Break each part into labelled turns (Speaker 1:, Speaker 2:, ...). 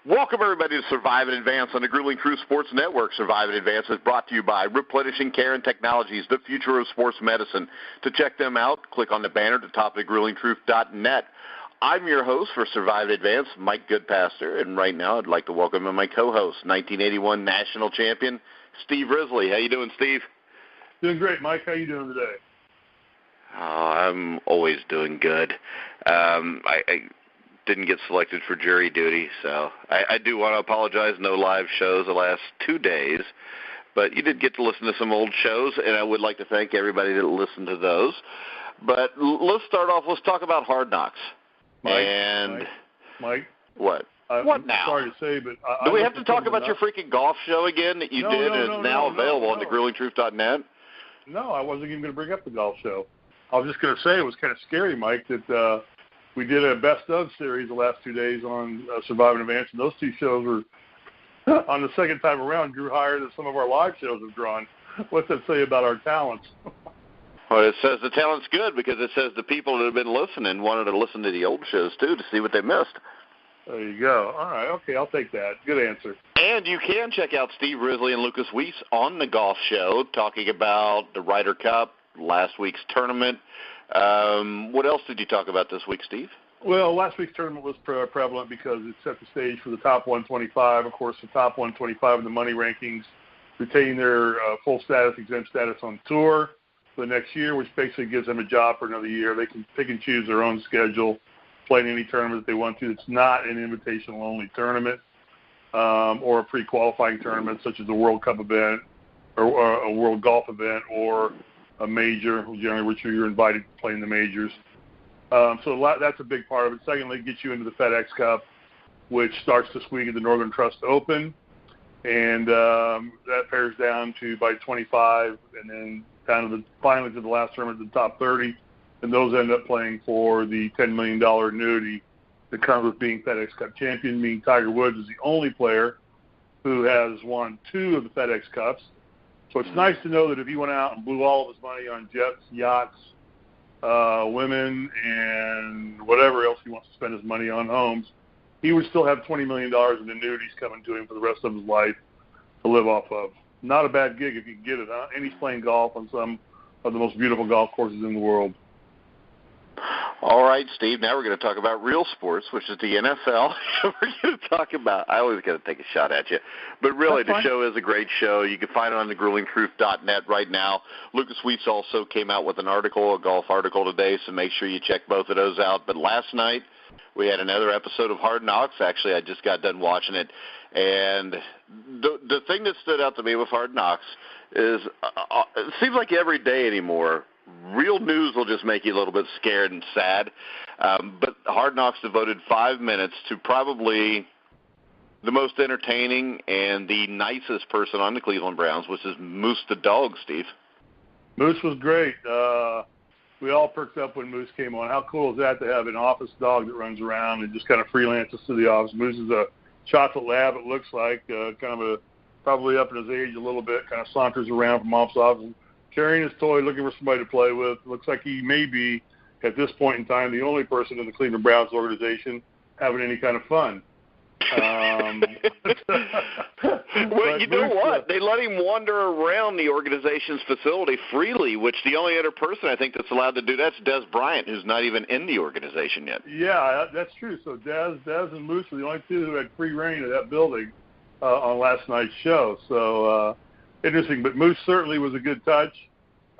Speaker 1: Welcome, everybody, to Survive and Advance on the Grueling Truth Sports Network. Survive and Advance is brought to you by Replenishing Care and Technologies, the future of sports medicine. To check them out, click on the banner at the top of gruelingtruth.net. I'm your host for Survive and Advance, Mike Goodpaster, and right now I'd like to welcome my co-host, 1981 national champion, Steve Risley. How you doing, Steve?
Speaker 2: Doing great, Mike. How you doing today?
Speaker 1: Oh, I'm always doing good. I didn't get selected for jury duty, so I do want to apologize. No live shows the last 2 days, but you did get to listen to some old shows, and I would like to thank everybody that listened to those. But let's start off. Let's talk about Hard Knocks.
Speaker 2: Mike.
Speaker 1: What?
Speaker 2: I'm
Speaker 1: now?
Speaker 2: Sorry to say, but
Speaker 1: do we have to talk about your freaking golf show again that you did and is now available on the gruelingtruth.net?
Speaker 2: No, I wasn't even going to bring up the golf show. I was just going to say it was kind of scary, Mike, that we did a best of series the last 2 days on Survive and Advance, and those two shows were, on the second time around, grew higher than some of our live shows have drawn. What's that say about our talents?
Speaker 1: Well, it says the talent's good because it says the people that have been listening wanted to listen to the old shows, too, to see what they missed.
Speaker 2: There you go. All right. Okay, I'll take that. Good answer.
Speaker 1: And you can check out Steve Risley and Lucas Weiss on the golf show talking about the Ryder Cup, last week's tournament. What else did you talk about this week, Steve?
Speaker 2: Well, last week's tournament was prevalent because it set the stage for the top 125. Of course, the top 125 in the money rankings retain their full status, exempt status on tour for the next year, which basically gives them a job for another year. They can pick and choose their own schedule, play in any tournament that they want to. It's not an invitational-only tournament or a pre-qualifying tournament such as a World Cup event or a World Golf event or a major, generally which you're invited to play in the majors. So that's a big part of it. Secondly, it gets you into the FedEx Cup, which starts this week at the Northern Trust Open. And that pairs down to by 25 and then down to finally to the last tournament, the top 30. And those end up playing for the $10 million annuity that comes with being FedEx Cup champion, meaning Tiger Woods is the only player who has won 2 of the FedEx Cups. So it's nice to know that if he went out and blew all of his money on jets, yachts, women, and whatever else he wants to spend his money on, homes, he would still have $20 million in annuities coming to him for the rest of his life to live off of. Not a bad gig if you can get it, huh? And he's playing golf on some of the most beautiful golf courses in the world.
Speaker 1: All right, Steve, now we're going to talk about real sports, which is the NFL. We're going to talk about – I always got to take a shot at you. But really, the show is a great show. You can find it on the gruelingtruth.net right now. Lucas Weiss also came out with an article, a golf article today, so make sure you check both of those out. But last night, we had another episode of Hard Knocks. Actually, I just got done watching it. And the thing that stood out to me with Hard Knocks is it seems like every day anymore, real news will just make you a little bit scared and sad. But Hard Knocks devoted 5 minutes to probably the most entertaining and the nicest person on the Cleveland Browns, which is Moose the dog, Steve.
Speaker 2: Moose was great. We all perked up when Moose came on. How cool is that to have an office dog that runs around and just kind of freelances to the office? Moose is a chocolate lab, it looks like, kind of probably up in his age a little bit, kind of saunters around from office to office, carrying his toy, looking for somebody to play with. Looks like he may be, at this point in time, the only person in the Cleveland Browns organization having any kind of fun.
Speaker 1: Well, you know what? They let him wander around the organization's facility freely, which the only other person I think that's allowed to do that's Des Bryant, who's not even in the organization yet.
Speaker 2: Yeah, that's true. So Des and Moose were the only two who had free reign of that building on last night's show. So interesting. But Moose certainly was a good touch.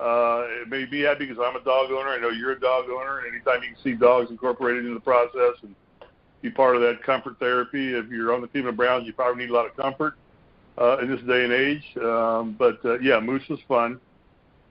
Speaker 2: It may be happy because I'm a dog owner. I know you're a dog owner. And anytime you can see dogs incorporated into the process and be part of that comfort therapy. If you're on the Cleveland Browns, you probably need a lot of comfort in this day and age. Yeah, Moose was fun.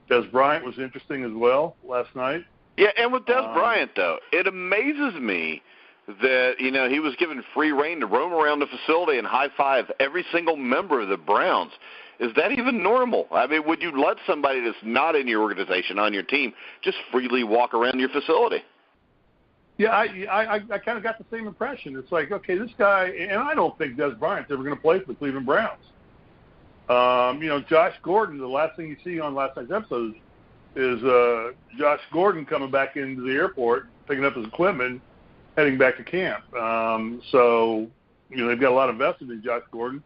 Speaker 2: Des Bryant was interesting as well last night.
Speaker 1: Yeah, and with Des Bryant, though, it amazes me that, he was given free reign to roam around the facility and high-five every single member of the Browns. Is that even normal? I mean, would you let somebody that's not in your organization, on your team, just freely walk around your facility?
Speaker 2: Yeah, I kind of got the same impression. It's like, okay, this guy, and I don't think Des Bryant's ever going to play for the Cleveland Browns. Josh Gordon, the last thing you see on last night's episode is Josh Gordon coming back into the airport, picking up his equipment, heading back to camp. So they've got a lot invested in Josh Gordon.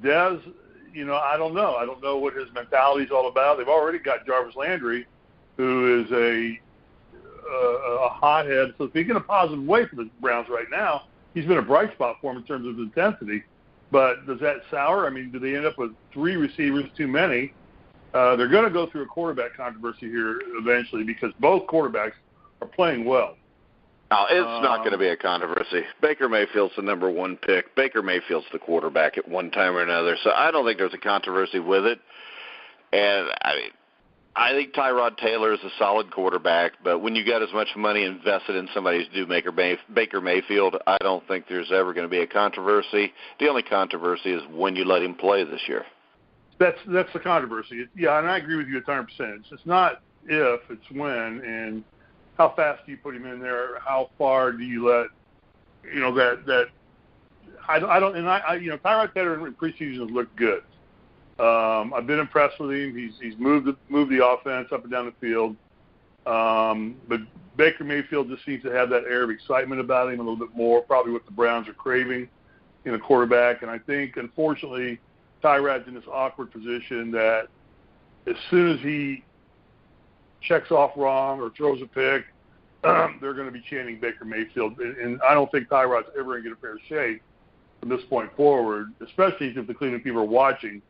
Speaker 2: Dez, I don't know. I don't know what his mentality is all about. They've already got Jarvis Landry, who is a hothead. So speaking in a positive way for the Browns right now, he's been a bright spot for them in terms of intensity. But does that sour? I mean, do they end up with 3 receivers too many? They're going to go through a quarterback controversy here eventually because both quarterbacks are playing well.
Speaker 1: Oh, it's not going to be a controversy. Baker Mayfield's the number 1 pick. Baker Mayfield's the quarterback at one time or another. So I don't think there's a controversy with it. And I think Tyrod Taylor is a solid quarterback, but when you got as much money invested in somebody as do Baker Mayfield, I don't think there's ever going to be a controversy. The only controversy is when you let him play this year.
Speaker 2: That's the controversy. Yeah, and I agree with you 100%. It's not if, it's when, and how fast do you put him in there? How far do you let Tyrod Taylor in preseason has looked good. I've been impressed with him. He's moved the offense up and down the field. But Baker Mayfield just seems to have that air of excitement about him a little bit more, probably what the Browns are craving in a quarterback. And I think, unfortunately, Tyrod's in this awkward position that as soon as he checks off wrong or throws a pick, they're going to be chanting Baker Mayfield. And I don't think Tyrod's ever going to get a fair shake from this point forward, especially if the Cleveland people are watching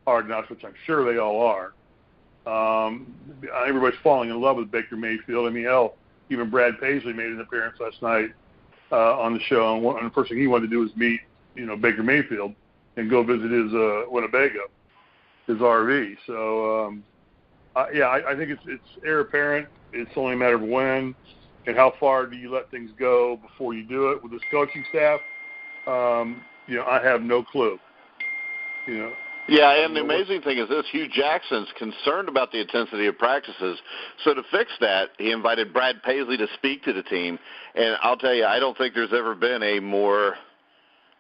Speaker 2: Hard Knocks, which I'm sure they all are. Everybody's falling in love with Baker Mayfield. I mean, even Brad Paisley made an appearance last night on the show, and the first thing he wanted to do was meet, Baker Mayfield and go visit his Winnebago, his RV. So, I think it's heir apparent. It's only a matter of when and how far do you let things go before you do it. With this coaching staff, I have no clue.
Speaker 1: Yeah, and the amazing thing is this, Hugh Jackson's concerned about the intensity of practices. So to fix that, he invited Brad Paisley to speak to the team. And I'll tell you, I don't think there's ever been a more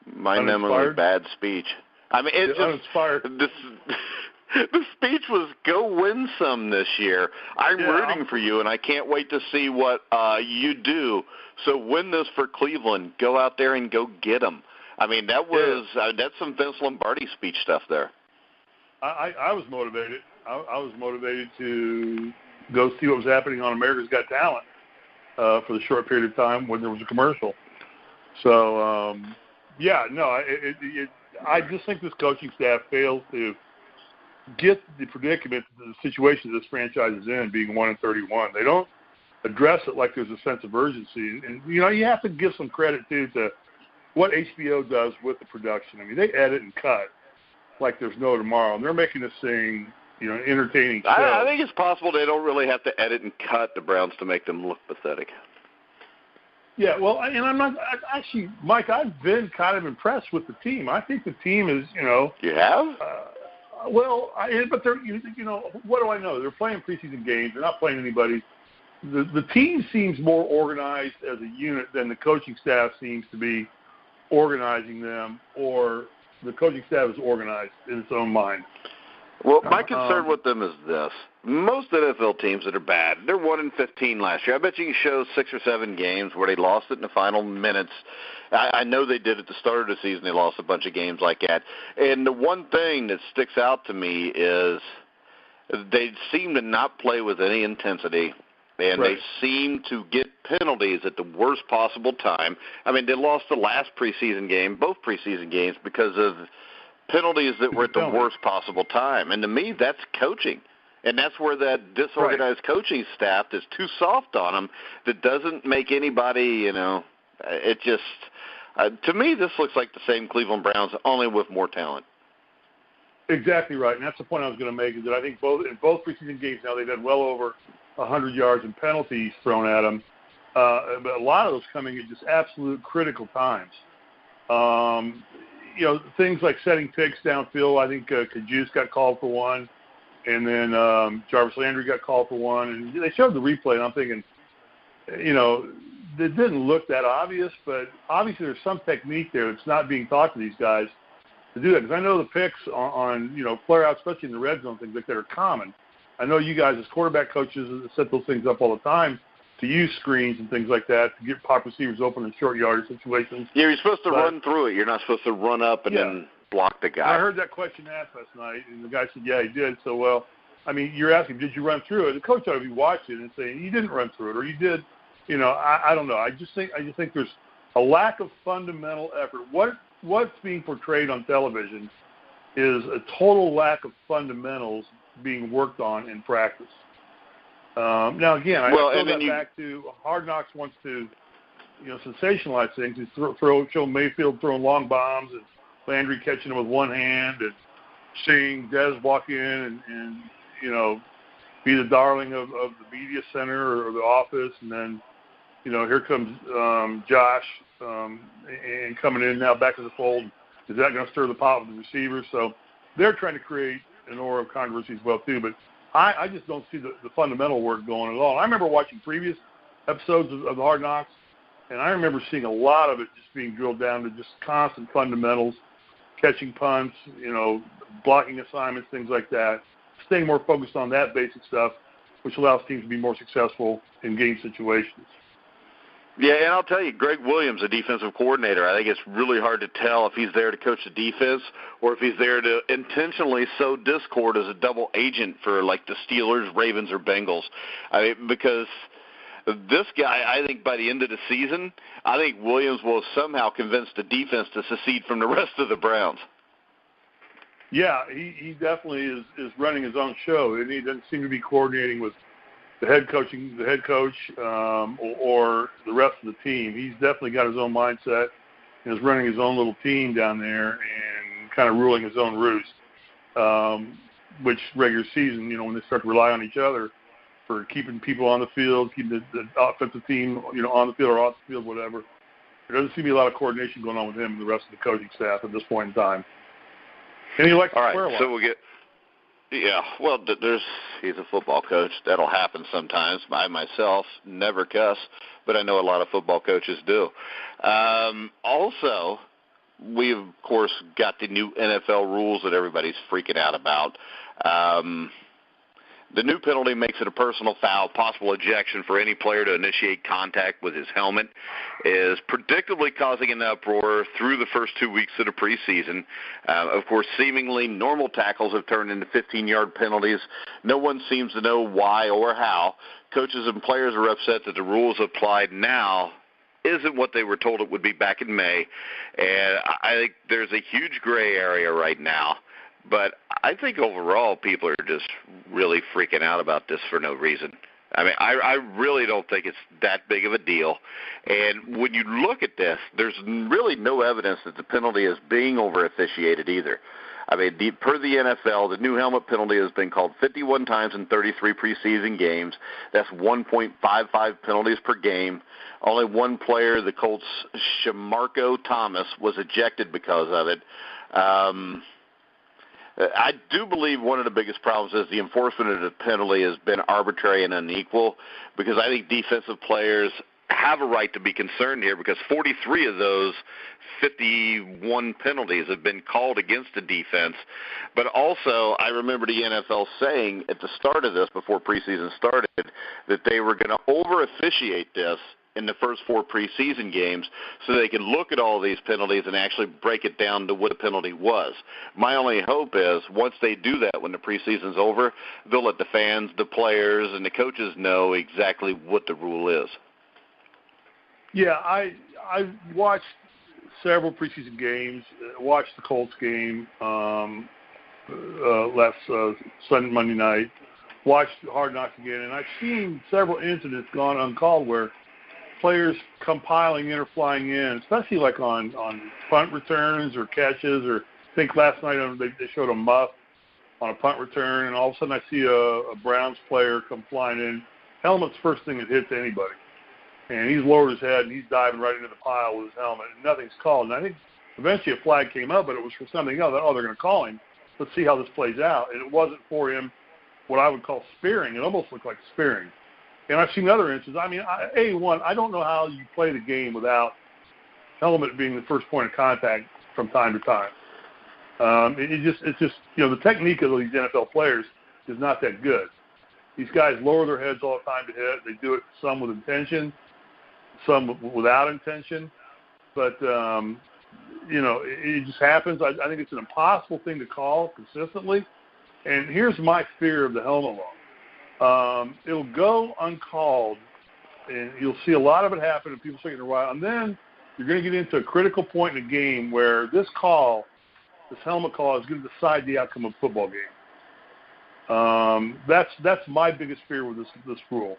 Speaker 1: mind-numbingly bad speech. I mean, it's just uninspired. The speech was go win some this year. I'm rooting for you, and I can't wait to see what you do. So win this for Cleveland. Go out there and go get them. I mean, that's some Vince Lombardi speech stuff there.
Speaker 2: I was motivated. I was motivated to go see what was happening on America's Got Talent for the short period of time when there was a commercial. So, I just think this coaching staff fails to get the predicament, the situation this franchise is in, being 1-31. They don't address it like there's a sense of urgency. And, you have to give some credit, too, to what HBO does with the production. I mean, they edit and cut like there's no tomorrow, and they're making this thing, an entertaining show.
Speaker 1: I think it's possible they don't really have to edit and cut the Browns to make them look pathetic.
Speaker 2: Yeah, well, and I'm not actually, Mike. I've been kind of impressed with the team. I think the team is,
Speaker 1: You have?
Speaker 2: But they're, what do I know? They're playing preseason games. They're not playing anybody. The team seems more organized as a unit than the coaching staff seems to be organizing them, or the coaching staff is organized in its own mind.
Speaker 1: Well, my concern with them is this. Most NFL teams that are bad, they're 1-15 last year. I bet you can show 6 or 7 games where they lost it in the final minutes. I know they did at the start of the season. They lost a bunch of games like that. And the one thing that sticks out to me is they seem to not play with any intensity. And They seem to get penalties at the worst possible time. I mean, they lost the last preseason game, both preseason games, because of penalties that were at the worst possible time. And to me, that's coaching. And that's where that disorganized coaching staff is too soft on them, that doesn't make anybody, it just, to me, this looks like the same Cleveland Browns, only with more talent.
Speaker 2: Exactly right. And that's the point I was going to make, is that I think in both preseason games now, they've had well over 100 yards and penalties thrown at them, but a lot of those coming at just absolute critical times. Things like setting picks downfield. I think Kajus got called for one, and then Jarvis Landry got called for one. And they showed the replay, and I'm thinking, it didn't look that obvious, but obviously there's some technique there that's not being taught to these guys to do that. Because I know the picks on flare out, especially in the red zone, things like that are common. I know you guys as quarterback coaches set those things up all the time to use screens and things like that to get pop receivers open in short yardage situations.
Speaker 1: Yeah, you're supposed to run through it. You're not supposed to run up and then block the guy.
Speaker 2: I heard that question asked last night, and the guy said, yeah, he did. So, well, I mean, you're asking, did you run through it? The coach ought to be watching and saying, you didn't run through it, or you did. You know, I don't know. I just think there's a lack of fundamental effort. What's being portrayed on television is a total lack of fundamentals being worked on in practice. Now, again, I throw that back to Hard Knocks wants to, sensationalize things. Show Mayfield throwing long bombs and Landry catching them with one hand and seeing Dez walk in and be the darling of the media center or the office, and then, here comes Josh and coming in now back to the fold. Is that going to stir the pot with the receivers? So they're trying to create an aura of controversy as well, too. But I just don't see the fundamental work going at all. I remember watching previous episodes of Hard Knocks, and I remember seeing a lot of it just being drilled down to just constant fundamentals, catching punts, blocking assignments, things like that, staying more focused on that basic stuff, which allows teams to be more successful in game situations.
Speaker 1: Yeah, and I'll tell you, Greg Williams, a defensive coordinator, I think it's really hard to tell if he's there to coach the defense or if he's there to intentionally sow discord as a double agent for, like, the Steelers, Ravens, or Bengals. I mean, because this guy, I think by the end of the season, I think Williams will somehow convince the defense to secede from the rest of the Browns.
Speaker 2: Yeah, he definitely is running his own show, and he doesn't seem to be coordinating with the head coach or the rest of the team. He's definitely got his own mindset and is running his own little team down there and kind of ruling his own roost, which regular season, when they start to rely on each other for keeping people on the field, keeping the offensive team, on the field or off the field, whatever. There doesn't seem to be a lot of coordination going on with him and the rest of the coaching staff at this point in time. And he likes to swear a lot.
Speaker 1: So we'll get. Yeah, well, he's a football coach. That'll happen sometimes. I myself never cuss, but I know a lot of football coaches do. Also, we, of course, got the new NFL rules that everybody's freaking out about. The new penalty makes it a personal foul. Possible ejection for any player to initiate contact with his helmet is predictably causing an uproar through the first 2 weeks of the preseason. Of course, seemingly normal tackles have turned into 15-yard penalties. No one seems to know why or how. Coaches and players are upset that the rules applied now isn't what they were told it would be back in May. And I think there's a huge gray area right now. But I think overall people are just really freaking out about this for no reason. I mean, I really don't think it's that big of a deal. And when you look at this, there's really no evidence that the penalty is being over-officiated either. I mean, per the NFL, the new helmet penalty has been called 51 times in 33 preseason games. That's 1.55 penalties per game. Only one player, the Colts' Shamarko Thomas, was ejected because of it. I do believe one of the biggest problems is the enforcement of the penalty has been arbitrary and unequal, because I think defensive players have a right to be concerned here, because 43 of those 51 penalties have been called against the defense. But also, I remember the NFL saying at the start of this, before preseason started, that they were going to over-officiate this in the first 4 preseason games so they can look at all these penalties and actually break it down to what a penalty was. My only hope is once they do that, when the preseason's over, they'll let the fans, the players, and the coaches know exactly what the rule is.
Speaker 2: Yeah, I watched several preseason games, watched the Colts game last Monday night, watched Hard Knocks again, and I've seen several incidents gone uncalled where players come piling in or flying in, especially like on punt returns or catches, or I think last night they showed a muff on a punt return, and all of a sudden I see a Browns player come flying in. Helmet's first thing that hits anybody. And he's lowered his head, and he's diving right into the pile with his helmet, and nothing's called. And I think eventually a flag came up, but it was for something else. Oh, they're going to call him. Let's see how this plays out. And it wasn't for him what I would call spearing. It almost looked like spearing. And I've seen other instances. I mean, I don't know how you play the game without helmet being the first point of contact from time to time. It's just the technique of these NFL players is not that good. These guys lower their heads all the time to hit. They do it, some with intention, some without intention. But, it just happens. I think it's an impossible thing to call consistently. And here's my fear of the helmet law. It'll go uncalled, and you'll see a lot of it happen, and people say it in a while. And then you're going to get into a critical point in the game where this helmet call, is going to decide the outcome of a football game. That's my biggest fear with this rule,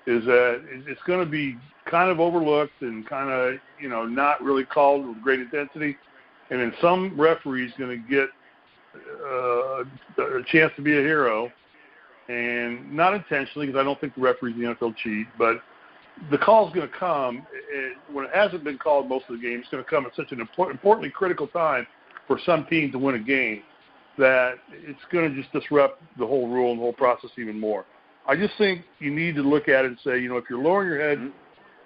Speaker 2: is that it's going to be kind of overlooked and kind of, not really called with great intensity. And then some referee's going to get a chance to be a hero, and not intentionally, because I don't think the referees in the NFL cheat, but the call's going to come. When it hasn't been called most of the game, it's going to come at such an importantly critical time for some team to win a game that it's going to just disrupt the whole rule and the whole process even more. I just think you need to look at it and say, if you're lowering your head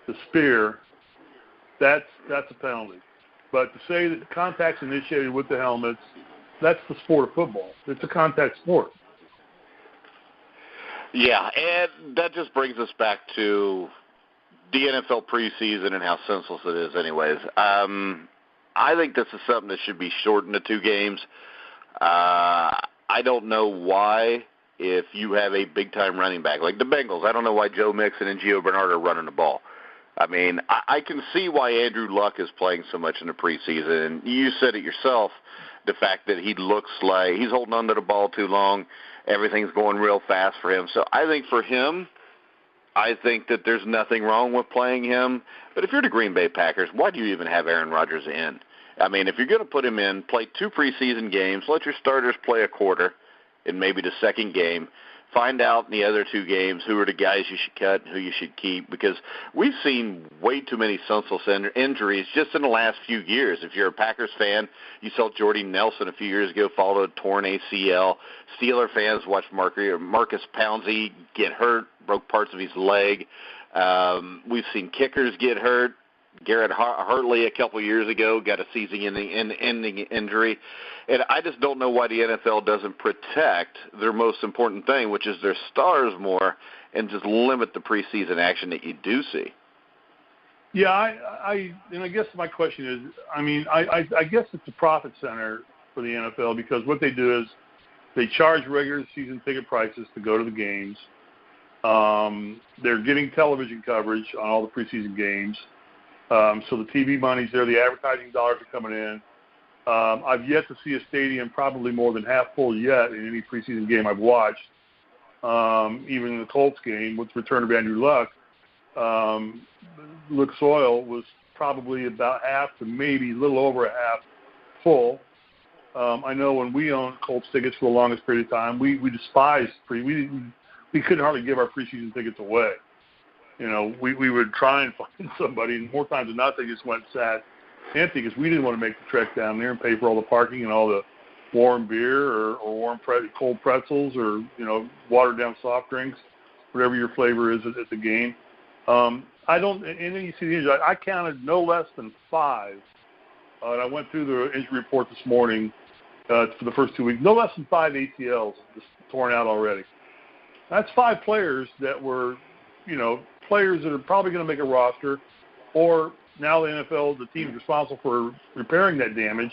Speaker 2: to spear, that's a penalty. But to say that the contact's initiated with the helmets, that's the sport of football. It's a contact sport.
Speaker 1: Yeah, and that just brings us back to the NFL preseason and how senseless it is anyways. I think this is something that should be shortened to 2 games. I don't know why, if you have a big-time running back, like the Bengals, I don't know why Joe Mixon and Gio Bernard are running the ball. I mean, I can see why Andrew Luck is playing so much in the preseason. And you said it yourself, the fact that he looks like he's holding on to the ball too long. Everything's going real fast for him. So I think for him, I think that there's nothing wrong with playing him. But if you're the Green Bay Packers, why do you even have Aaron Rodgers in? I mean, if you're going to put him in, play 2 preseason games, let your starters play a quarter in maybe the second game. Find out in the other 2 games who are the guys you should cut and who you should keep, because we've seen way too many senseless injuries just in the last few years. If you're a Packers fan, you saw Jordy Nelson a few years ago follow a torn ACL. Steeler fans watched Marcus Pouncey get hurt, broke parts of his leg. We've seen kickers get hurt. Garrett Hartley a couple years ago got a season-ending injury. And I just don't know why the NFL doesn't protect their most important thing, which is their stars more, and just limit the preseason action that you do see.
Speaker 2: Yeah, I guess my question is, I guess it's a profit center for the NFL, because what they do is they charge regular season ticket prices to go to the games. They're getting television coverage on all the preseason games. So the TV money's there, the advertising dollars are coming in. I've yet to see a stadium probably more than half full yet in any preseason game I've watched. Even in the Colts game with the return of Andrew Luck, Lucas Oil was probably about half to maybe a little over a half full. I know when we owned Colts tickets for the longest period of time, we despised we couldn't hardly give our preseason tickets away. We would try and find somebody, and more times than not, they just went sat empty, because we didn't want to make the trek down there and pay for all the parking and all the warm beer or warm cold pretzels or watered down soft drinks, whatever your flavor is at the game. And then you see the injury. I counted no less than 5. And I went through the injury report this morning for the first 2 weeks. No less than 5 ACLs just torn out already. That's 5 players that were, players that are probably going to make a roster, or now the NFL, the team responsible for repairing that damage,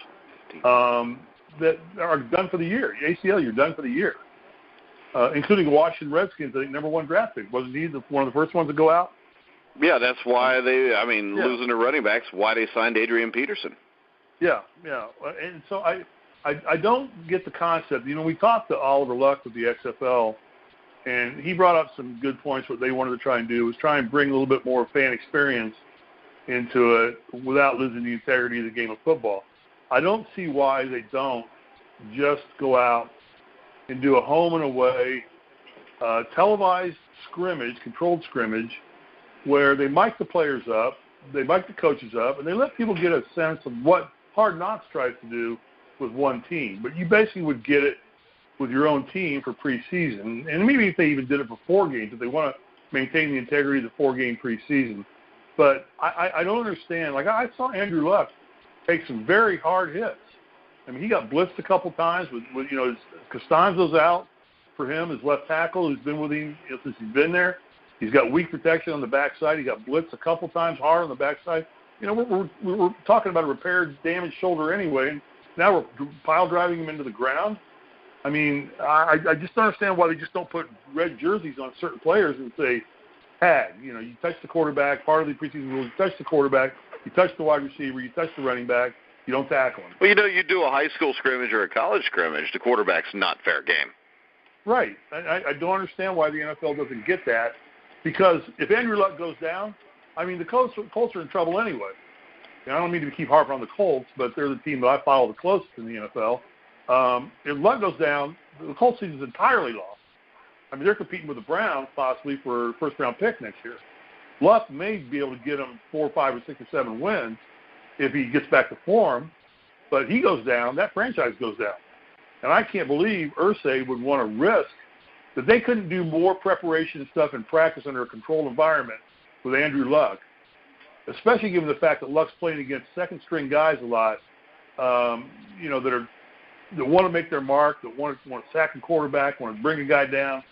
Speaker 2: that are done for the year. ACL, you're done for the year, including the Washington Redskins, I think, #1 draft pick. Wasn't he one of the first ones to go out?
Speaker 1: Yeah, that's why losing their running backs, why they signed Adrian Peterson.
Speaker 2: Yeah. And so I don't get the concept. We talked to Oliver Luck with the XFL, and he brought up some good points. What they wanted to try and do was try and bring a little bit more fan experience into it without losing the integrity of the game of football. I don't see why they don't just go out and do a home and away televised scrimmage, controlled scrimmage, where they mic the players up, they mic the coaches up, and they let people get a sense of what Hard Knocks tries to do with one team. But you basically would get it with your own team for preseason, and maybe if they even did it for 4 games, if they want to maintain the integrity of the 4-game preseason. But I don't understand. Like, I saw Andrew Luck take some very hard hits. He got blitzed a couple times with Costanzo's out. for him, his left tackle, who's been with him since he's been there. He's got weak protection on the backside. He got blitzed a couple times hard on the backside. We're talking about a repaired, damaged shoulder anyway, and now we're pile driving him into the ground. I mean, I just don't understand why they just don't put red jerseys on certain players and say, tag. You touch the quarterback, part of the preseason rules, you touch the quarterback, you touch the wide receiver, you touch the running back, you don't tackle him.
Speaker 1: Well, you do a high school scrimmage or a college scrimmage, the quarterback's not fair game.
Speaker 2: Right. I don't understand why the NFL doesn't get that, because if Andrew Luck goes down, I mean, the Colts are in trouble anyway. I don't mean to keep harping on the Colts, but they're the team that I follow the closest in the NFL. If Luck goes down, the Colts season is entirely lost. I mean, they're competing with the Browns possibly for a first-round pick next year. Luck may be able to get them 4, 5, or 6, or 7 wins if he gets back to form, but he goes down, that franchise goes down. And I can't believe Irsay would want to risk that they couldn't do more preparation and stuff in practice under a controlled environment with Andrew Luck, especially given the fact that Luck's playing against second-string guys a lot, that want to make their mark, that want to sack a quarterback, want to bring a guy down,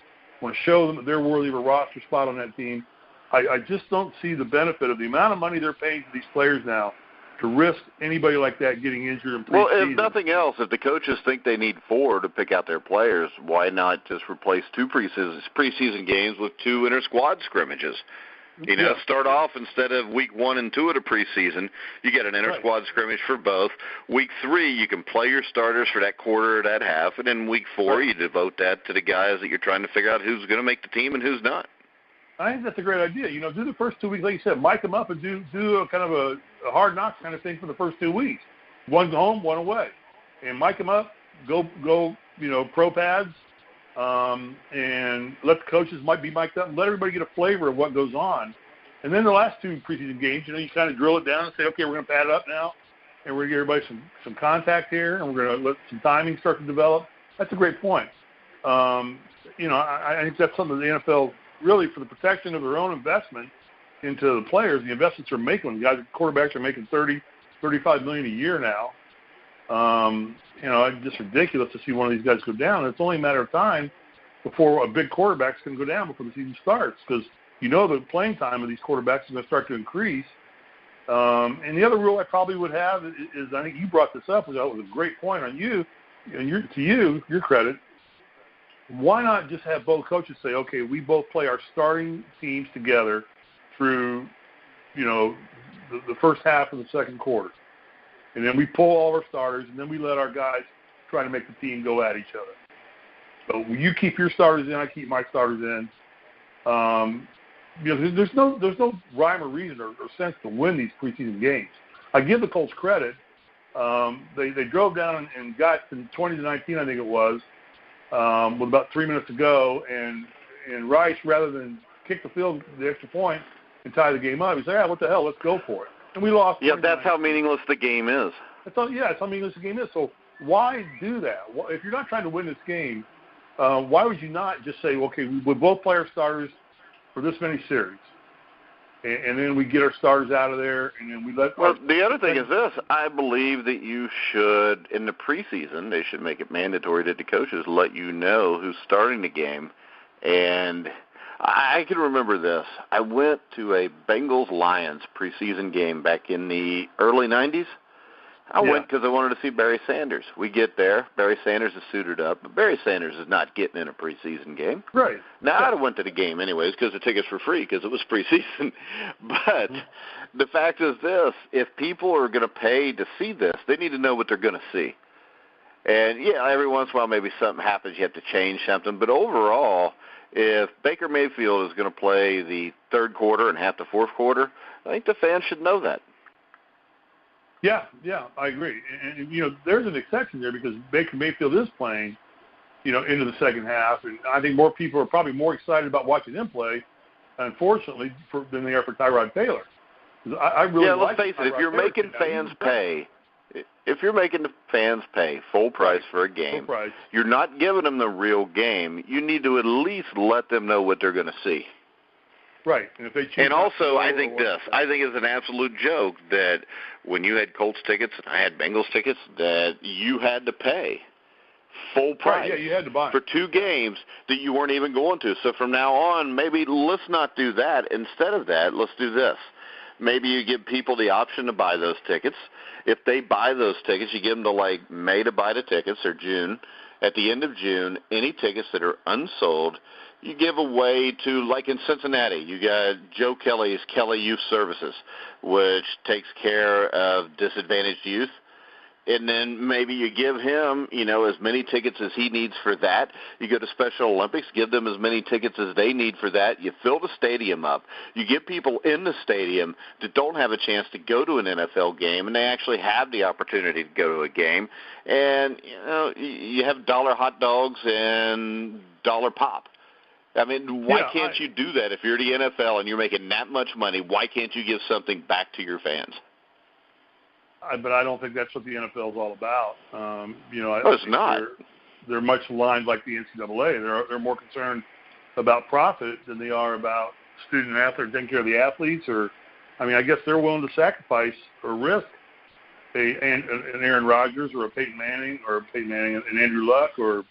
Speaker 2: want to show them that they're worthy of a roster spot on that team. I just don't see the benefit of the amount of money they're paying to these players now to risk anybody like that getting injured in preseason.
Speaker 1: Well, if nothing else, if the coaches think they need 4 to pick out their players, why not just replace 2 preseason games with 2 inter-squad scrimmages? Start off instead of week 1 and 2 of the preseason, you get an inter-squad scrimmage for both. Week 3, you can play your starters for that quarter or that half, and then week 4, you devote that to the guys that you're trying to figure out who's going to make the team and who's not.
Speaker 2: I think that's a great idea. Do the first 2 weeks, like you said, mic them up and do a kind of a hard knocks kind of thing for the first 2 weeks. 1 home, 1 away. And mic them up, go pro pads, and let the coaches might be mic'd up and let everybody get a flavor of what goes on. And then the last 2 preseason games, you kind of drill it down and say, okay, we're going to pad it up now, and we're going to give everybody some contact here, and we're going to let some timing start to develop. That's a great point. I think that's something the NFL really, for the protection of their own investment into the players, the investments they're making. The guys, quarterbacks are making $30, $35 million a year now. It's just ridiculous to see one of these guys go down. It's only a matter of time before a big quarterback's going to go down before the season starts, because the playing time of these quarterbacks is going to start to increase. And the other rule I probably would have is I think you brought this up, which was a great point on you, and your credit. Why not just have both coaches say, okay, we both play our starting teams together through, the first half of the second quarter. And then we pull all our starters, and then we let our guys try to make the team go at each other. So you keep your starters in, I keep my starters in. There's no rhyme or reason or sense to win these preseason games. I give the Colts credit. They drove down and got to 20-19, I think it was, with about 3 minutes to go, and Rice, rather than kick the extra point and tie the game up, he said, what the hell, let's go for it. And we lost.
Speaker 1: Yeah, that's how meaningless the game is.
Speaker 2: It's how meaningless the game is. So why do that? If you're not trying to win this game, why would you not just say, okay, we both play our starters for this many series, and then we get our starters out of there, and then we let.
Speaker 1: Well, the other thing is this: I believe that you should, in the preseason, they should make it mandatory that the coaches let you know who's starting the game. And I can remember this: I went to a Bengals-Lions preseason game back in the early '90s. I went because I wanted to see Barry Sanders. We get there. Barry Sanders is suited up, but Barry Sanders is not getting in a preseason game.
Speaker 2: Right.
Speaker 1: Now, I'd have went to the game anyways because the tickets were free because it was preseason. But the fact is this, if people are going to pay to see this, they need to know what they're going to see. And, every once in a while maybe something happens, you have to change something. But overall, if Baker Mayfield is going to play the third quarter and half the fourth quarter, I think the fans should know that.
Speaker 2: Yeah, I agree. And there's an exception there because Baker Mayfield is playing, into the second half. And I think more people are probably more excited about watching him play, unfortunately, than they are for Tyrod Taylor. I really
Speaker 1: let's face it, if you're making fans pay, full price for a game, you're not giving them the real game. You need to at least let them know what they're going to see.
Speaker 2: Right. And
Speaker 1: also, I think it's an absolute joke that when you had Colts tickets and I had Bengals tickets, that you had to pay full price
Speaker 2: Right, yeah, you had to buy
Speaker 1: for 2 games that you weren't even going to. So from now on, maybe let's not do that. Instead of that, let's do this. Maybe you give people the option to buy those tickets. If they buy those tickets, you give them to like May to buy the tickets or June. At the end of June, any tickets that are unsold, you give away to, like in Cincinnati, you got Joe Kelly's Kelly Youth Services, which takes care of disadvantaged youth. And then maybe you give him, as many tickets as he needs for that. You go to Special Olympics, give them as many tickets as they need for that. You fill the stadium up. You get people in the stadium that don't have a chance to go to an NFL game, and they actually have the opportunity to go to a game. And, you have dollar hot dogs and dollar pop. I mean, why can't you do that? If you're the NFL and you're making that much money, why can't you give something back to your fans?
Speaker 2: But I don't think that's what the NFL is all about.
Speaker 1: It's not.
Speaker 2: They're much aligned like the NCAA. They're more concerned about profit than they are about student athletes, taking care of the athletes. I guess they're willing to sacrifice or risk an Aaron Rodgers or a Peyton Manning and Andrew Luck or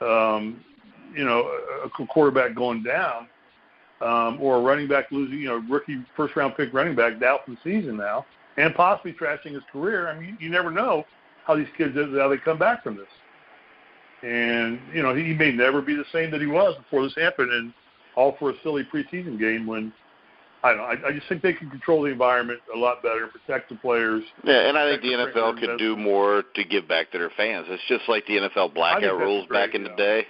Speaker 2: a quarterback going down or a running back losing, rookie first-round pick running back out for the season now, and possibly trashing his career. I mean, you never know how these kids, how they come back from this. And, he may never be the same that he was before this happened, and all for a silly preseason game when, I just think they can control the environment a lot better, protect the players.
Speaker 1: Yeah, and I think the NFL could do more to give back to their fans. It's just like the NFL blackout rules back in the day.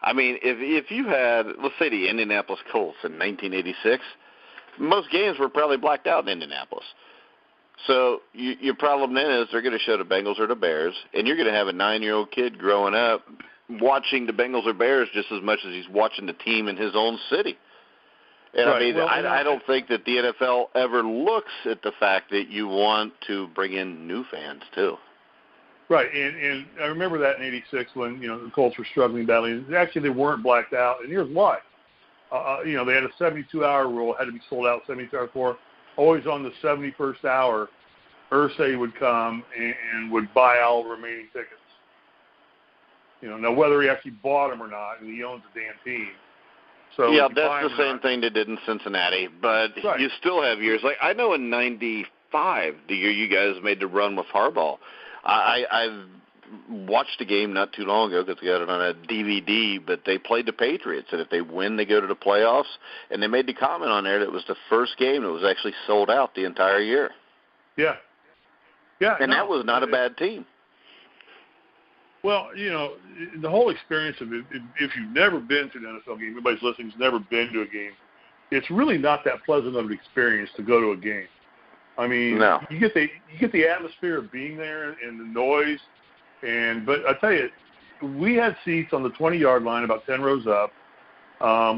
Speaker 1: I mean, if you had, let's say, the Indianapolis Colts in 1986, most games were probably blacked out in Indianapolis. So your problem then is they're going to show the Bengals or the Bears, and you're going to have a 9-year-old kid growing up watching the Bengals or Bears just as much as he's watching the team in his own city. And
Speaker 2: right.
Speaker 1: I don't think that the NFL ever looks at the fact that you want to bring in new fans too.
Speaker 2: Right, and I remember that in '86 when the Colts were struggling badly. Actually, they weren't blacked out, and here's why. They had a 72-hour rule, had to be sold out 72 hours before. Always on the 71st hour, Irsay would come and would buy all the remaining tickets. Now whether he actually bought them or not, and he owns the damn team. So
Speaker 1: yeah, that's the same thing they did in Cincinnati, but
Speaker 2: right.
Speaker 1: You still have years. Like I know in '95, the year you guys made the run with Harbaugh, I've watched the game not too long ago because we got it on a DVD, but they played the Patriots, and if they win, they go to the playoffs. And they made the comment on there that it was the first game that was actually sold out the entire year.
Speaker 2: Yeah.
Speaker 1: And that was not a bad team.
Speaker 2: Well, the whole experience of it, if you've never been to an NFL game, anybody's listening who's never been to a game, it's really not that pleasant of an experience to go to a game. I mean,
Speaker 1: no.
Speaker 2: You get the atmosphere of being there and the noise. But I tell you, we had seats on the 20-yard line about 10 rows up.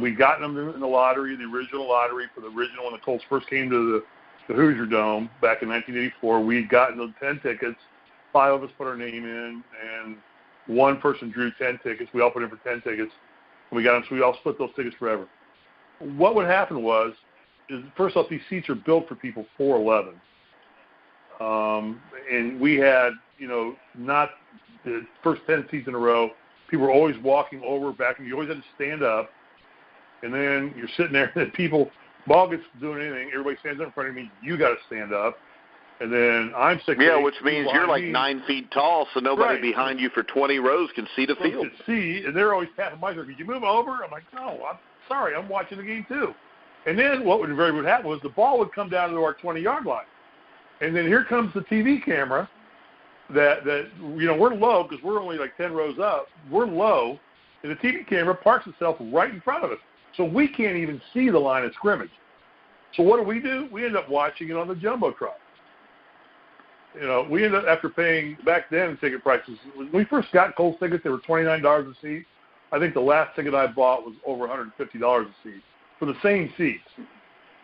Speaker 2: We'd gotten them in the lottery, the original lottery for the original when the Colts first came to the Hoosier Dome back in 1984. We'd gotten the 10 tickets. 5 of us put our name in, and one person drew 10 tickets. We all put in for 10 tickets, and we got them, so we all split those tickets forever. What would happen is first off, these seats are built for people 4'11". And we had, not the first 10 seats in a row. People were always walking over, back, and you always had to stand up. And then you're sitting there, and people, ball gets doing anything, everybody stands up in front of me, you got to stand up. And then I'm 6'8".
Speaker 1: Yeah, which means you're like 9 feet tall, so nobody behind you for 20 rows can see the field.
Speaker 2: Can see, and they're always tapping my shoulder. Could you move over? I'm like, no, I'm sorry, I'm watching the game too. And then what would happen was the ball would come down to our 20-yard line. And then here comes the TV camera that we're low because we're only like 10 rows up. We're low, and the TV camera parks itself right in front of us. So we can't even see the line of scrimmage. So what do? We end up watching it on the Jumbotron. We ended up, after paying, back then, ticket prices, when we first got Colts tickets, they were $29 a seat. I think the last ticket I bought was over $150 a seat for the same seats.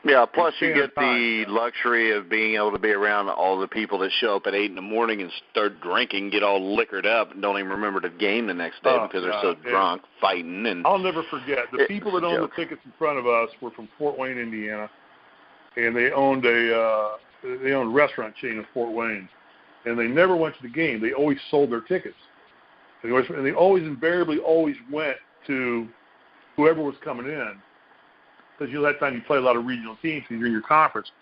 Speaker 1: Yeah, plus you get the luxury of being able to be around all the people that show up at 8 in the morning and start drinking, get all liquored up, and don't even remember the game the next day because they're so drunk, fighting. And
Speaker 2: I'll never forget, the people that owned the tickets in front of us were from Fort Wayne, Indiana, and they owned a restaurant chain in Fort Wayne, and they never went to the game. They always sold their tickets. And they always invariably always went to whoever was coming in, because that time you play a lot of regional teams because you're in your conference.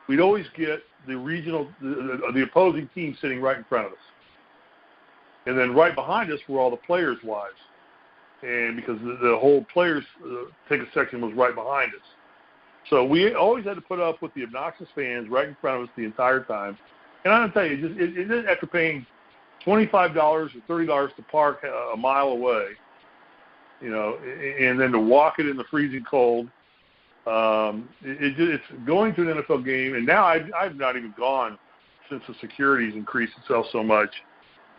Speaker 2: We'd always get the opposing team sitting right in front of us. And then right behind us were all the players' wives. And because the whole players' ticket section was right behind us. So we always had to put up with the obnoxious fans right in front of us the entire time. And I'm going to tell you, after paying $25 or $30 to park a mile away, and then to walk it in the freezing cold, it's going to an NFL game. And now I've not even gone since the security's increased itself so much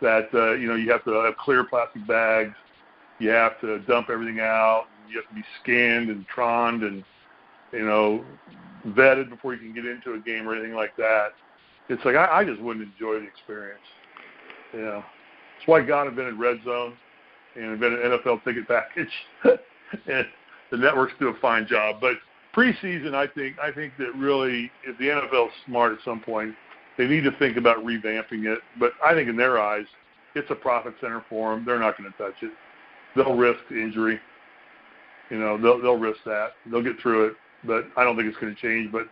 Speaker 2: that, you have to have clear plastic bags. You have to dump everything out. You have to be scanned and tronned and, vetted before you can get into a game or anything like that. It's like I just wouldn't enjoy the experience. Yeah. That's why God invented Red Zone and invented NFL ticket package. And the networks do a fine job. But preseason, I think that really, if the NFL is smart at some point, they need to think about revamping it. But I think in their eyes, it's a profit center for them. They're not going to touch it. They'll risk injury. They'll risk that. They'll get through it. But I don't think it's going to change. But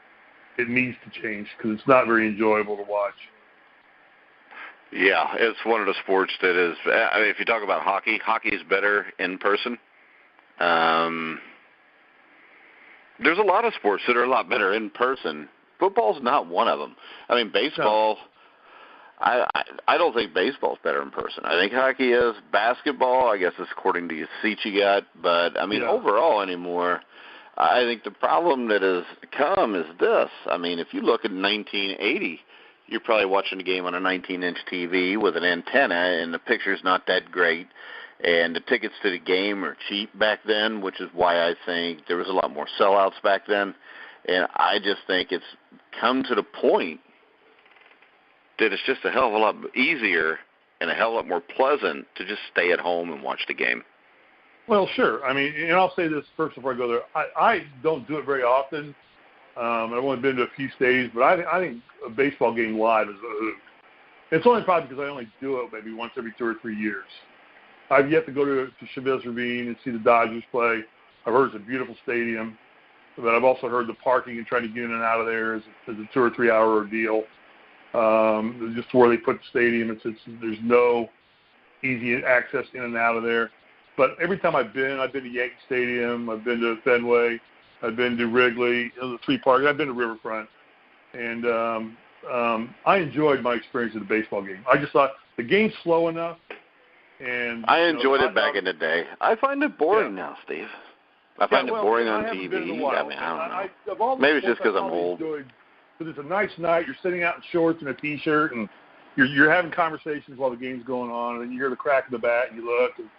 Speaker 2: it needs to change because it's not very enjoyable to watch.
Speaker 1: Yeah, it's one of the sports that is, if you talk about hockey is better in person. There's a lot of sports that are a lot better in person. Football's not one of them. Baseball, no. I don't think baseball's better in person. I think hockey is. Basketball, I guess it's according to the seats you got. But, overall anymore, I think the problem that has come is this. If you look at 1980, you're probably watching a game on a 19-inch TV with an antenna, and the picture's not that great. And the tickets to the game are cheap back then, which is why I think there was a lot more sellouts back then. And I just think it's come to the point that it's just a hell of a lot easier and a hell of a lot more pleasant to just stay at home and watch the game.
Speaker 2: Well, sure. And I'll say this first before I go there. I don't do it very often. I've only been to a few stadiums, but I think a baseball game live is a hoot. It's only probably because I only do it maybe once every 2 or 3 years. I've yet to go to Chavez Ravine and see the Dodgers play. I've heard it's a beautiful stadium, but I've also heard the parking and trying to get in and out of there is a 2 or 3 hour ordeal. Just where they put the stadium, there's no easy access in and out of there. But every time I've been to Yankee Stadium, I've been to Fenway, I've been to Risley, the three parks, I've been to Riverfront, and I enjoyed my experience at the baseball game. I just thought the game's slow enough. And
Speaker 1: I enjoyed it back in the day. I find it boring now, Steve. I find it boring on TV. I don't know. Maybe it's just because I'm old.
Speaker 2: Because it's a nice night. You're sitting out in shorts and a T-shirt, and you're having conversations while the game's going on, and then you hear the crack of the bat, and you look, and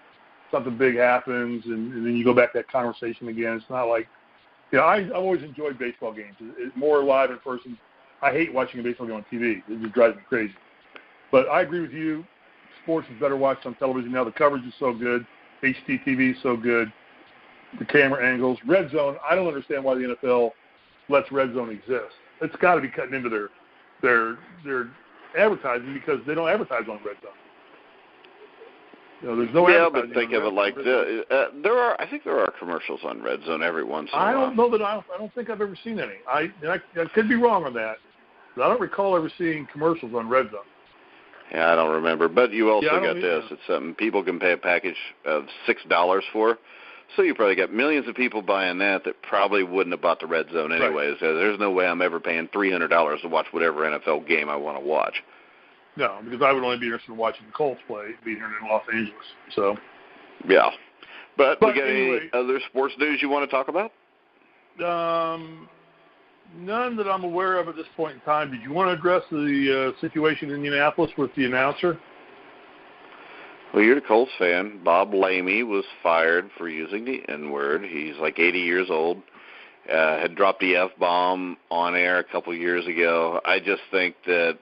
Speaker 2: something big happens, and then you go back to that conversation again. It's not like, I've always enjoyed baseball games. It's more live in person. I hate watching a baseball game on TV. It just drives me crazy. But I agree with you. Sports is better watched on television now. The coverage is so good. HDTV is so good. The camera angles. Red Zone, I don't understand why the NFL lets Red Zone exist. It's got to be cutting into their advertising because they don't advertise on Red Zone. There's no advertising.
Speaker 1: But think of it like this. I think there are commercials on Red Zone every once in a while.
Speaker 2: I don't know that I don't think I've ever seen any. I could be wrong on that. But I don't recall ever seeing commercials on Red Zone.
Speaker 1: Yeah, I don't remember. But you also got this. It's something people can pay a package of $6 for. So you probably got millions of people buying that probably wouldn't have bought the Red Zone anyways. Right. So there's no way I'm ever paying $300 to watch whatever NFL game I want to watch.
Speaker 2: No, because I would only be interested in watching the Colts play being here in Los Angeles. So.
Speaker 1: Yeah. But we got any other sports news you want to talk about?
Speaker 2: None that I'm aware of at this point in time. Did you want to address the situation in Indianapolis with the announcer?
Speaker 1: Well, you're a Colts fan. Bob Lamey was fired for using the N-word. He's like 80 years old. Had dropped the F-bomb on air a couple years ago. I just think that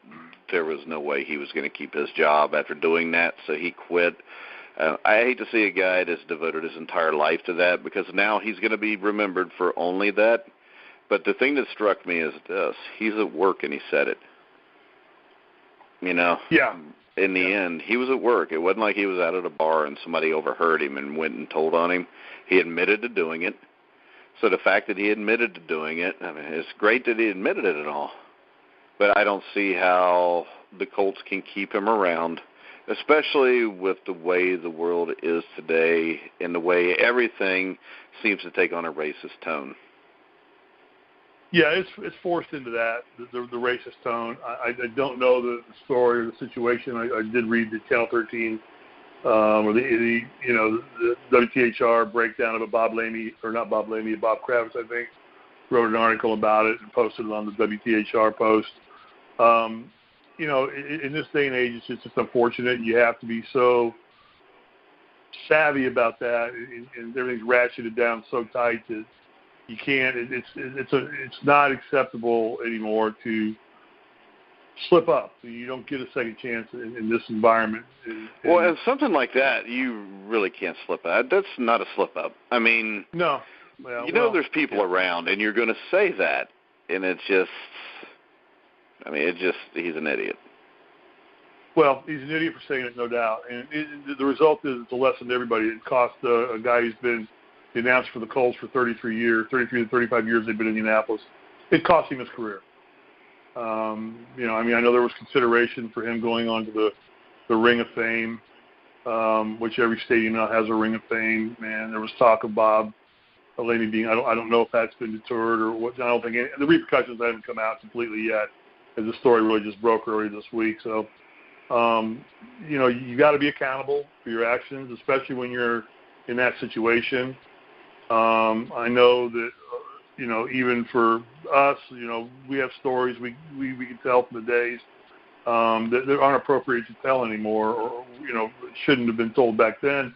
Speaker 1: there was no way he was going to keep his job after doing that, so he quit. I hate to see a guy that's devoted his entire life to that because now he's going to be remembered for only that. But the thing that struck me is this. He's at work and he said it.
Speaker 2: Yeah.
Speaker 1: in the end. He was at work. It wasn't like he was out at a bar and somebody overheard him and went and told on him. He admitted to doing it. So the fact that he admitted to doing it, I mean, it's great that he admitted it and all. But I don't see how the Colts can keep him around, especially with the way the world is today and the way everything seems to take on a racist tone.
Speaker 2: Yeah, it's forced into that, the racist tone. I don't know the story or the situation. I did read the Channel 13 or the WTHR breakdown of a Bob Kravitz, I think, wrote an article about it and posted it on the WTHR post. In this day and age, it's just unfortunate. You have to be so savvy about that, and everything's ratcheted down so tight that you can't. It's not acceptable anymore to slip up. You don't get a second chance in this environment.
Speaker 1: And something like that, you really can't slip up. That's not a slip up. I mean,
Speaker 2: no.
Speaker 1: There's people around, and you're going to say that, and it's just. I mean, he's an idiot.
Speaker 2: Well, he's an idiot for saying it, no doubt. And the result is it's a lesson to everybody. It cost a guy who's been the announcer for the Colts for 33 to 35 years they've been in Indianapolis. It cost him his career. I know there was consideration for him going on to the Ring of Fame, which every stadium now has a Ring of Fame. And there was talk of Bob Delaney being, I don't know if that's been deterred or what. I don't think the repercussions haven't come out completely yet, as the story really just broke earlier this week. So, you got to be accountable for your actions, especially when you're in that situation. I know that, even for us, we have stories we can tell from the days that aren't appropriate to tell anymore, or, shouldn't have been told back then,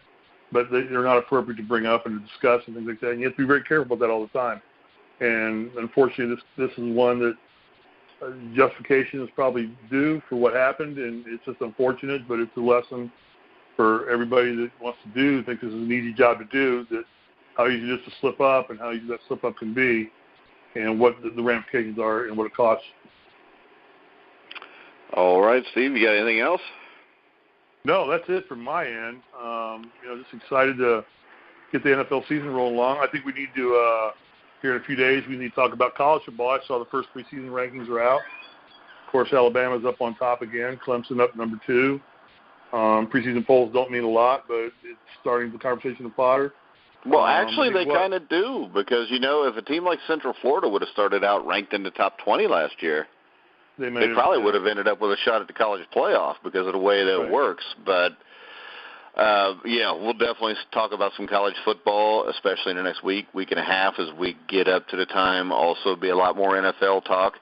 Speaker 2: but they're not appropriate to bring up and to discuss and things like that. And you have to be very careful about that all the time. And unfortunately, this is one that justification is probably due for what happened, and it's just unfortunate, but it's a lesson for everybody that wants to do, thinks this is an easy job to do, that how easy it is to slip up and how easy that slip up can be, and what the ramifications are and what it costs.
Speaker 1: All right, Steve, you got anything else?
Speaker 2: No, that's it from my end. Just excited to get the NFL season rolling along. I think we need to, here in a few days, we need to talk about college football. I saw the first preseason rankings are out. Of course, Alabama's up on top again. Clemson up number 2. Preseason polls don't mean a lot, but it's starting the conversation to fodder.
Speaker 1: Well, actually, they kind of do, because, if a team like Central Florida would have started out ranked in the top 20 last year, they probably would have ended up with a shot at the college playoff because of the way that it works. But, we'll definitely talk about some college football, especially in the next week and a half as we get up to the time. Also be a lot more NFL talk.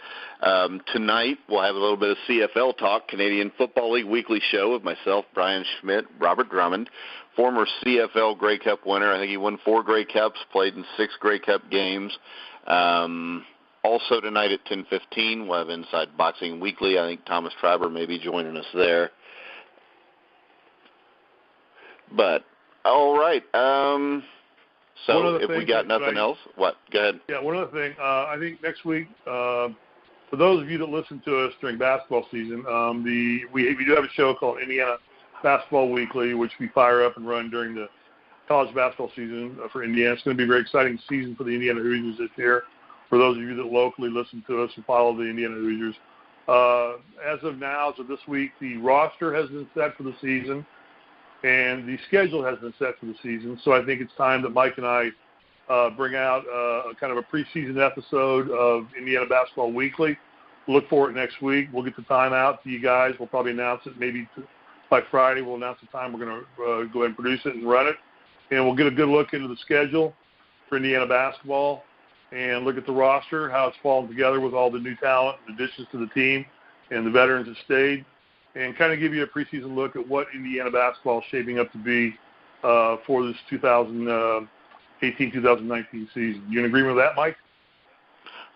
Speaker 1: Tonight we'll have a little bit of CFL talk, Canadian Football League weekly show with myself, Brian Schmidt, Robert Drummond, former CFL Grey Cup winner. I think he won 4 Grey Cups, played in 6 Grey Cup games. Also tonight at 10:15, we'll have Inside Boxing Weekly. I think Thomas Triber may be joining us there. But, all right. So if we got nothing else, what? Go ahead.
Speaker 2: Yeah, one other thing. I think next week, for those of you that listen to us during basketball season, we do have a show called Indiana Basketball Weekly, which we fire up and run during the college basketball season for Indiana. It's going to be a very exciting season for the Indiana Hoosiers this year. For those of you that locally listen to us and follow the Indiana Hoosiers, as of now, so this week, the roster has been set for the season, and the schedule has been set for the season. So I think it's time that Mike and I bring out kind of a preseason episode of Indiana Basketball Weekly. Look for it next week. We'll get the time out to you guys. We'll probably announce it maybe by Friday. We'll announce the time we're going to go ahead and produce it and run it. And we'll get a good look into the schedule for Indiana basketball and look at the roster, how it's fallen together with all the new talent, additions to the team, and the veterans that stayed, and kind of give you a preseason look at what Indiana basketball is shaping up to be for this 2018-2019 season. You in agreement with that, Mike?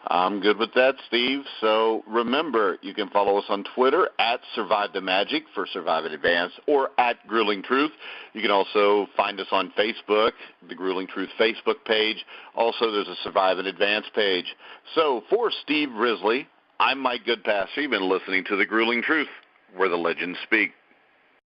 Speaker 1: I'm good with that, Steve. So remember, you can follow us on Twitter at Survive the Magic for Survive in Advance, or at Grueling Truth. You can also find us on Facebook, the Grueling Truth Facebook page. Also, there's a Survive in Advance page. So for Steve Risley, I'm Mike Goodpaster. You've been listening to the Grueling Truth, where the legends speak.